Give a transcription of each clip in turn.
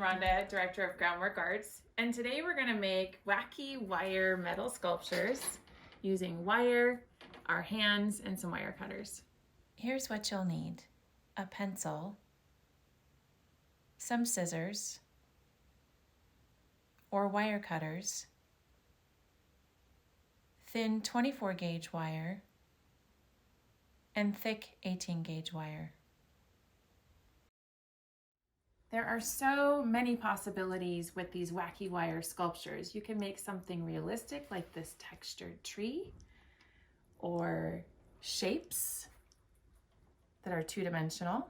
Rhonda, Director of Groundwork Arts, and today we're going to make wacky wire metal sculptures using wire, our hands, and some wire cutters. Here's what you'll need: a pencil, some scissors or wire cutters, thin 24 gauge wire, and thick 18 gauge wire. There are so many possibilities with these wacky wire sculptures. You can make something realistic like this textured tree, or shapes that are two-dimensional,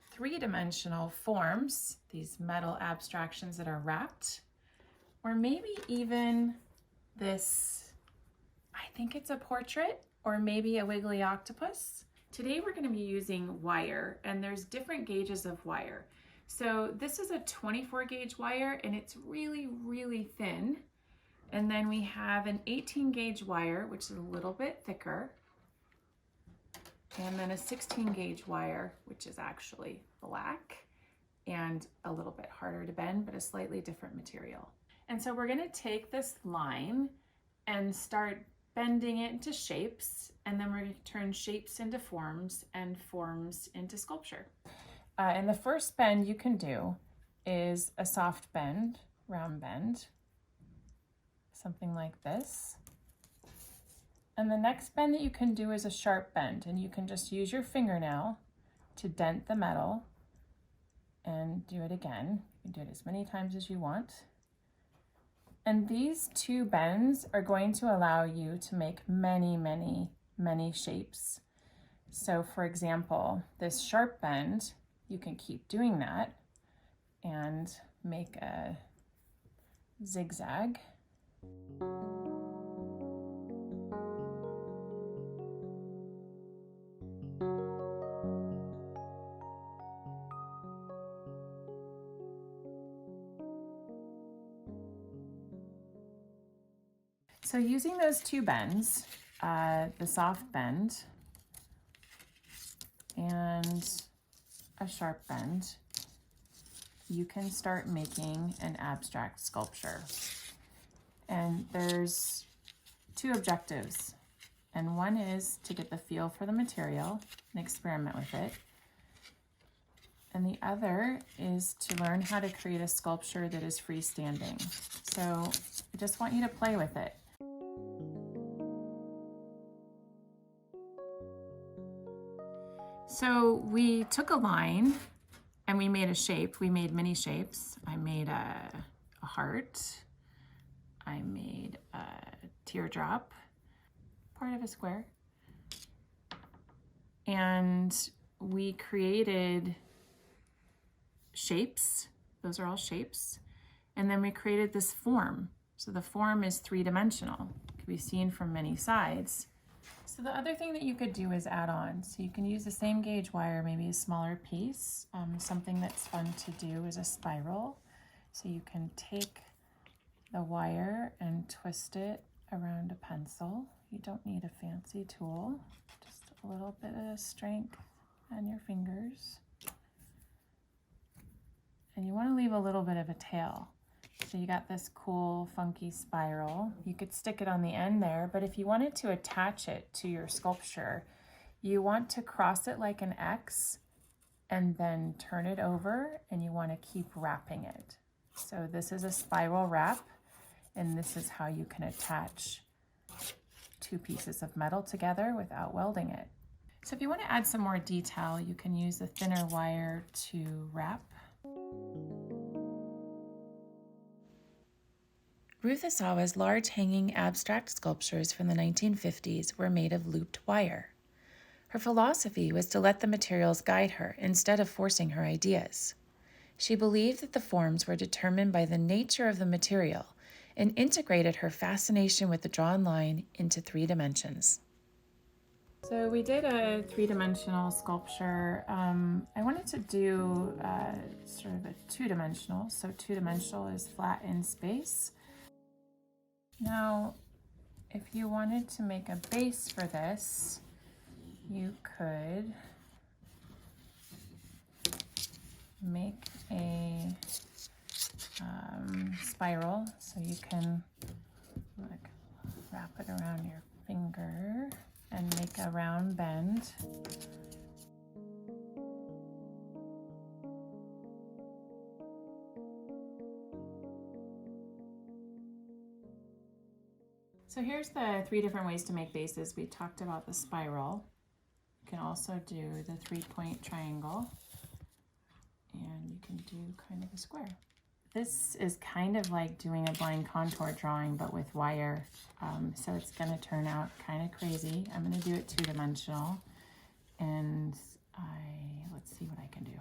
three-dimensional forms, these metal abstractions that are wrapped, or maybe even this, I think it's a portrait, or maybe a wiggly octopus. Today we're going to be using wire, and there's different gauges of wire. So this is a 24 gauge wire, and it's really, really thin. And then we have an 18 gauge wire, which is a little bit thicker. And then a 16 gauge wire, which is actually black and a little bit harder to bend, but a slightly different material. And so we're going to take this line and start bending it into shapes, and then we're going to turn shapes into forms and forms into sculpture. And the first bend you can do is a soft bend, round bend, something like this. And the next bend that you can do is a sharp bend, and you can just use your fingernail to dent the metal and do it again. You can do it as many times as you want. And these two bends are going to allow you to make many, many, many shapes. So for example, this sharp bend, you can keep doing that and make a zigzag. So using those two bends, the soft bend and a sharp bend, you can start making an abstract sculpture. And there's two objectives. And one is to get the feel for the material and experiment with it. And the other is to learn how to create a sculpture that is freestanding. So I just want you to play with it. So we took a line and we made a shape. We made many shapes. I made a heart. I made a teardrop, part of a square. And we created shapes. Those are all shapes. And then we created this form. So the form is three-dimensional. It can be seen from many sides. So the other thing that you could do is add on. So you can use the same gauge wire, maybe a smaller piece. Something that's fun to do is a spiral. So you can take the wire and twist it around a pencil. You don't need a fancy tool, just a little bit of strength on your fingers. And you want to leave a little bit of a tail. So you got this cool, funky spiral. You could stick it on the end there, but if you wanted to attach it to your sculpture, you want to cross it like an X and then turn it over, and you want to keep wrapping it. So this is a spiral wrap, and this is how you can attach two pieces of metal together without welding it. So if you want to add some more detail, you can use the thinner wire to wrap. Ruth Asawa's large hanging abstract sculptures from the 1950s were made of looped wire. Her philosophy was to let the materials guide her instead of forcing her ideas. She believed that the forms were determined by the nature of the material and integrated her fascination with the drawn line into 3 dimensions. So we did a three-dimensional sculpture. I wanted to do sort of a two-dimensional. So two-dimensional is flat in space. Now, if you wanted to make a base for this, you could make a spiral, so you can like wrap it around your finger and make a round bend. So here's the 3 different ways to make bases. We talked about the spiral. You can also do the 3-point triangle, and you can do kind of a square. This is kind of like doing a blind contour drawing, but with wire. So it's gonna turn out kind of crazy. I'm gonna do it 2-dimensional, and let's see what I can do.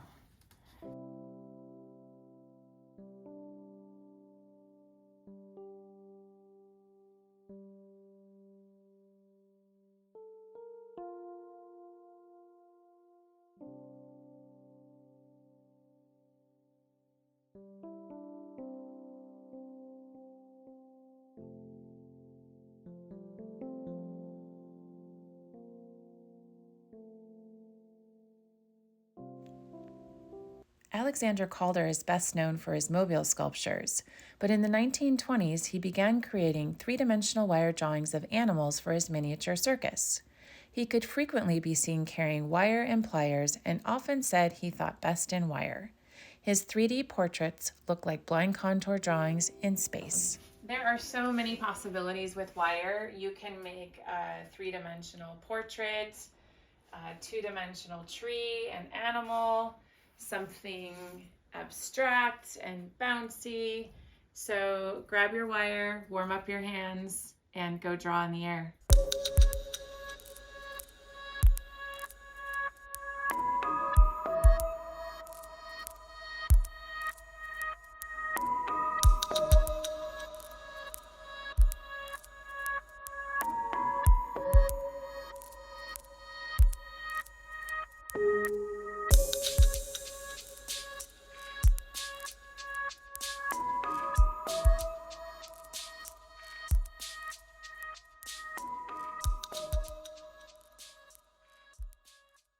Alexander Calder is best known for his mobile sculptures, but in the 1920s he began creating 3-dimensional wire drawings of animals for his miniature circus. He could frequently be seen carrying wire and pliers and often said he thought best in wire. His 3D portraits look like blind contour drawings in space. There are so many possibilities with wire. You can make a 3-dimensional portrait, a 2-dimensional tree, an animal, something abstract and bouncy. So grab your wire, warm up your hands, and go draw in the air.